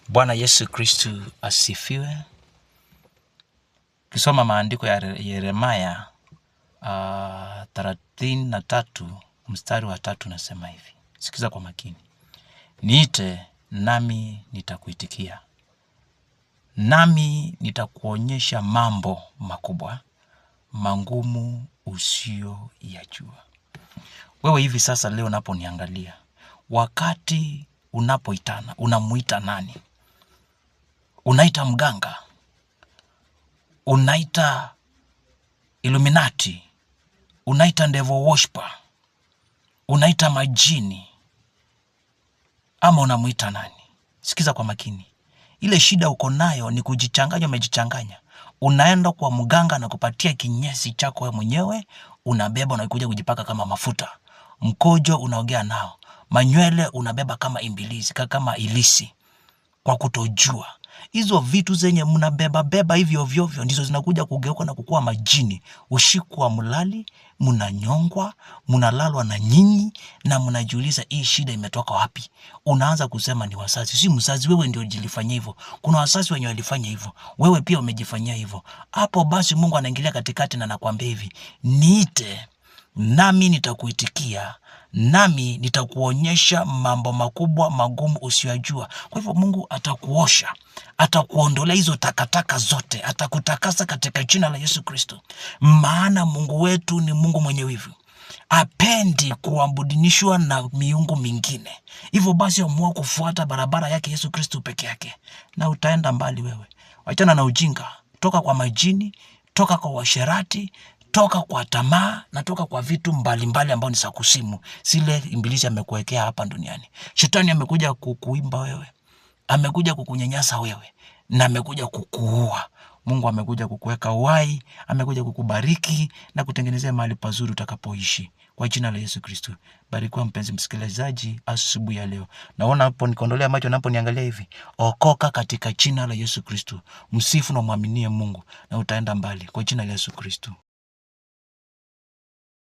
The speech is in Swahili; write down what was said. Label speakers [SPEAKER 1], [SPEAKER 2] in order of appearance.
[SPEAKER 1] Bwana Yesu Kristu asifiwe. Kisoma maandiko ya Yeremia 33 mstari wa 3 nasema hivi. Sikiza kwa makini. Niite nami nitakuitikia. Nami nitakuonyesha mambo makubwa, mangumu usio yajua. Wewe hivi sasa leo unaponiangalia, wakati unapoitana, unamuita nani? Unaita mganga? Unaita Illuminati? Unaita devil worshiper? Unaita majini? Ama unamuita nani? Sikiza kwa makini. Ile shida uko nayo ni kujichanganya, umejichanganya. Unaenda kwa mganga na kupatia kinyesi chako wewe mwenyewe, unabeba unakuja kujipaka kama mafuta. Mkojo unaogea nao. Manywele unabeba kama imbilizi, kama ilisi, kwa kutojua. Hizo vitu zenye mnabeba hivyo vyovyo ndizo zinakuja kugeuka na kukua majini. Usiku wa mlali, mnanyongwa, mnalalwa na nyinyi na mnajiuliza hii shida imetoka wapi? Unaanza kusema ni wazazi. Si mzazi, wewe ndio jilifanyia hivyo. Kuna wazazi wenye walifanya hivyo. Wewe pia umejifanyia hivyo. Hapo basi Mungu anaingilia katikati na anakuambia hivi, niite nami nitakuitikia, nami nitakuonyesha mambo makubwa magumu usiyojua. Kwa hivyo Mungu atakuosha, atakuondolea hizo takataka zote, atakutakasa katika jina la Yesu Kristo. Maana Mungu wetu ni Mungu mwenye wivu, hapendi kuambudinishwa na miungu mingine. Hivyo basi amua kufuata barabara yake Yesu Kristo peke yake, na utaenda mbali wewe. Wachana na ujinga, toka kwa majini, toka kwa washerati, toka kwa tamaa, na toka kwa vitu mbalimbali ambao ni za kusimu. Sile ibilisi amekuwekea hapa duniani. Shetani amekuja kukuimba wewe, amekuja kukunyanyasa wewe, na amekuja kukuua. Mungu amekuja kukuweka uhai, amekuja kukubariki na kutengenezea mahali pazuri utakapoishi. Kwa jina la Yesu Kristo. Barikiwa mpenzi msikilizaji asubuhi ya leo. Naona hapo nikondolea macho napo niangalia hivi. Okoka katika jina la Yesu Kristo. Msifu na muaminie Mungu na utaenda mbali kwa jina la Yesu Kristo.